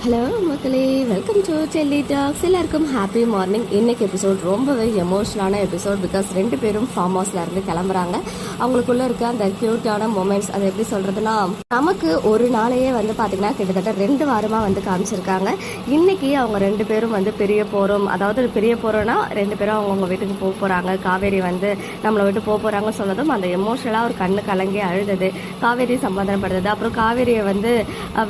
Hello மக்களே, welcome to Delhi tax. எல்லாருக்கும் happy morning. இன்னைக்கு எபிசோட் ரொம்பவே எமோஷனலான எபிசோட். பிகாஸ் ரெண்டு பேரும் ஃபார்ம் ஹவுஸ்ல இருந்து கிளம்புறாங்க. அவங்களுக்குள்ள இருக்க அந்த கியூட்டான மொமெண்ட்ஸ், அதை எப்படி சொல்றதுன்னா, நமக்கு ஒரு நாளையே வந்து பாத்தீங்கன்னா கிட்டத்தட்ட 2 வாரமா வந்து காமிச்சிருக்காங்க. இன்னைக்கு அவங்க 2 பேரும் வந்து பிரிய போறோம், அதாவது பிரிய போறோம்னா 2 பேரும் அவங்கவுங்க வீட்டுக்கு போக போறாங்க. காவேரி வந்து நம்மளை விட்டு போக போறாங்கன்னு சொன்னதும் அந்த எமோஷனலா ஒரு கண்ணு கலங்கி அழுதது, காவேரி சமாதானப்படுறது, அப்புறம் காவேரியை வந்து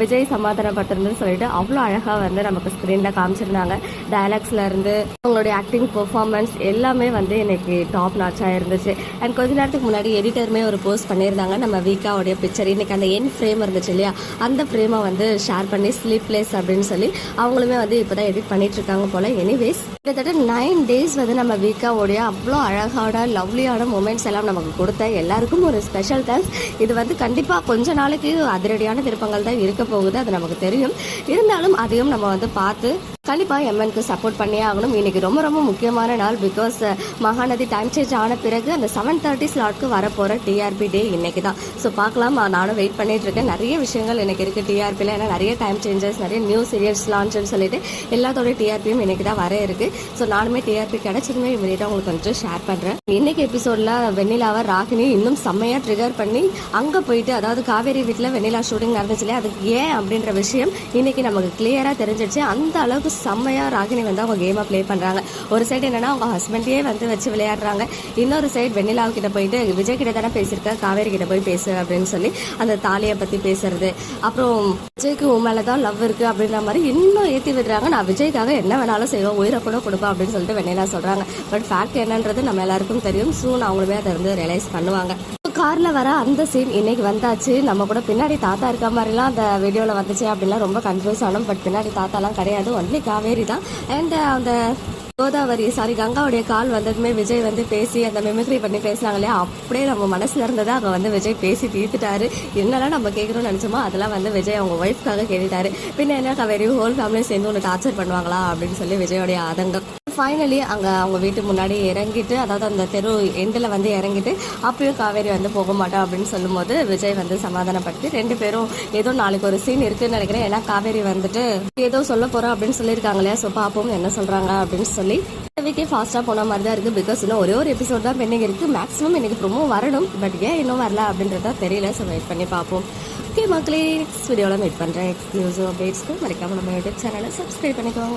விஜய் சமாதானப்படுத்துறதுன்னு சொல்லிட்டு அவ்வளோ அழகாக வந்து நமக்கு ஸ்க்ரீனில் காமிச்சிருந்தாங்க. டயலாக்ஸ்ல இருந்து அவங்களுடைய ஆக்டிங் பெர்ஃபார்மன்ஸ் எல்லாமே வந்து இன்னைக்கு டாப் நாச்சாக இருந்துச்சு. அண்ட் கொஞ்ச நேரத்துக்கு முன்னாடி எடிட்டருமே ஒரு போஸ்ட் பண்ணியிருந்தாங்க, நம்ம வீக்காவுடைய பிக்சர். இன்னைக்கு அந்த என் ஃப்ரேம் இருந்துச்சு இல்லையா, அந்த ஃப்ரேமை வந்து ஷேர் பண்ணி ஸ்லீப்லெஸ் அப்படின்னு சொல்லி அவங்களுமே வந்து இப்போதான் எடிட் பண்ணிட்டு இருக்காங்க போல. எனிவேஸ், கிட்டத்தட்ட 9 days வந்து நம்ம வீக்காவுடைய அவ்வளோ அழகான லவ்லியான மூமெண்ட்ஸ் எல்லாம் நமக்கு கொடுத்த எல்லாருக்கும் ஒரு ஸ்பெஷல் தேங்க்ஸ். இது வந்து கண்டிப்பாக கொஞ்ச நாளைக்கு அதிரடியான திருப்பங்கள் தான் இருக்க போகுது, அது நமக்கு தெரியும். இருந்தாலும் அதையும் நம்ம வந்து பார்த்து கண்டிப்பாக எம்என்க்கு சப்போர்ட் பண்ணியே ஆகணும். இன்னைக்கு ரொம்ப ரொம்ப முக்கியமான நாள். பிகாஸ் மகாநதி டைம் சேஞ்ச் ஆன பிறகு அந்த 7:30 ஸ்லாட்க்கு வரப்போகிற டிஆர்பி டே இன்னைக்கு தான். ஸோ பார்க்கலாம், நானும் வெயிட் பண்ணிட்டு இருக்கேன். நிறைய விஷயங்கள் எனக்கு இருக்குது டிஆர்பியில். ஏன்னா நிறைய டைம் சேஞ்சஸ், நிறைய நியூ சீரியல்ஸ் லான்ச்னு சொல்லிட்டு எல்லாத்தோட டிஆர்பியும் இன்னைக்கு தான் வர இருக்கு. ஸோ நானுமே டிஆர்பி கிடைச்சதுமே இமீடியட்டாக உங்களுக்கு கொஞ்சம் ஷேர் பண்ணுறேன். இன்னைக்கு எபிசோடில் வெண்ணிலாவை ராகினி இன்னும் செம்மையாக ட்ரிகர் பண்ணி அங்கே போயிட்டு, அதாவது காவேரி வீட்டில் வெண்ணிலா ஷூட்டிங் நடந்துச்சு இல்லையா, அதுக்கு ஏன் அப்படின்ற விஷயம் இன்னைக்கு நமக்கு கிளியராக தெரிஞ்சிடுச்சு. அந்த அளவுக்கு செம்மையா ராகினி வந்து அவங்க கேமை ப்ளே பண்றாங்க. ஒரு சைடு என்னன்னா அவங்க ஹஸ்பண்டையே வந்து வச்சு விளையாடுறாங்க, இன்னொரு சைடு வெண்ணிலா கிட்ட போயிட்டு விஜய் கிட்ட தானே பேசியிருக்க, காவேரி கிட்ட போய் பேசு அப்படின்னு சொல்லி அந்த தாலியை பத்தி பேசுறது, அப்புறம் விஜய்க்கு உன் மேலதான் லவ் இருக்கு அப்படின்ற மாதிரி இன்னும் ஏற்றி விடுறாங்க. நான் விஜய்க்காக என்ன வேணாலும் செய்வோம், உயிரை கூட கொடுப்பேன் அப்படின்னு சொல்லிட்டு வெண்ணிலா சொல்றாங்க. பட் ஃபேக்ட் என்னன்றது நம்ம எல்லாருக்கும் தெரியும். சூன் அவங்களுமே அதை வந்து ரியலைஸ் பண்ணுவாங்க. கார்ல வர அந்த சீன் இன்னைக்கு வந்தாச்சு. நம்ம கூட பின்னாடி தாத்தா இருக்க மாதிரிலாம் அந்த வீடியோவில் வந்துச்சு அப்படின்லாம் ரொம்ப கன்ஃபியூஸ் ஆனோம். பட் பின்னாடி தாத்தாலாம் கிடையாது, ஒன்லி காவேரி தான். அண்ட் அந்த கங்காவுடைய கால் வந்ததுமே விஜய் வந்து பேசி அந்த மிமிக்ரி பண்ணி பேசினாங்க இல்லையா, அப்படியே நம்ம மனசுல இருந்ததை அங்கே வந்து விஜய் பேசி தீர்த்துட்டாரு. என்னெல்லாம் நம்ம கேட்கணும்னு நினைச்சோமோ அதெல்லாம் வந்து விஜய் அவங்க ஒய்ஃப்காக கேட்டுட்டாரு. பின்ன என்ன காவேரி ஹோல் ஃபேமிலியும் சேர்ந்து ஒன்று டார்ச்சர் பண்ணுவாங்களா அப்படின்னு சொல்லி விஜயோடைய ஆதங்கம். ஃபைனலி அங்கே அவங்க வீட்டு முன்னாடி இறங்கிட்டு, அதாவது அந்த தெரு எண்டில் வந்து இறங்கிட்டு, அப்பயும் காவேரி வந்து போக மாட்டோம் அப்படின்னு சொல்லும்போது விஜய் வந்து சமாதானப்படுத்தி 2 பேரும் ஏதோ நாளைக்கு ஒரு சீன் இருக்குன்னு நினைக்கிறேன். ஏன்னா காவேரி வந்துட்டு ஏதோ சொல்ல போகிறோம் அப்படின்னு சொல்லியிருக்காங்க இல்லையா, ஸோ பார்ப்போம் என்ன சொல்கிறாங்க அப்படின்னு சொல்லி. வீக்கே ஃபாஸ்ட்டாக போன மாதிரி தான் இருக்குது. பிகாஸ் இன்னும் ஒரே ஒரு எபிசோட் தான் பெண்டிங் இருக்குது. மேக்ஸிமம் எனக்கு ப்ரோமோ வரணும், பட் ஏன் இன்னும் வரல அப்படின்றத தெரியல. ஸோ வெயிட் பண்ணி பார்ப்போம். ஓகே மக்களே, நெக்ஸ்ட் வீடியோவில் மீட் பண்ணுறேன். எக்ஸ்க்ளூசிவ் அப்டேட்ஸ்க்கு மறக்காம நம்ம யூடியூப் சேனலை சப்ஸ்கிரைப் பண்ணிக்கோங்க.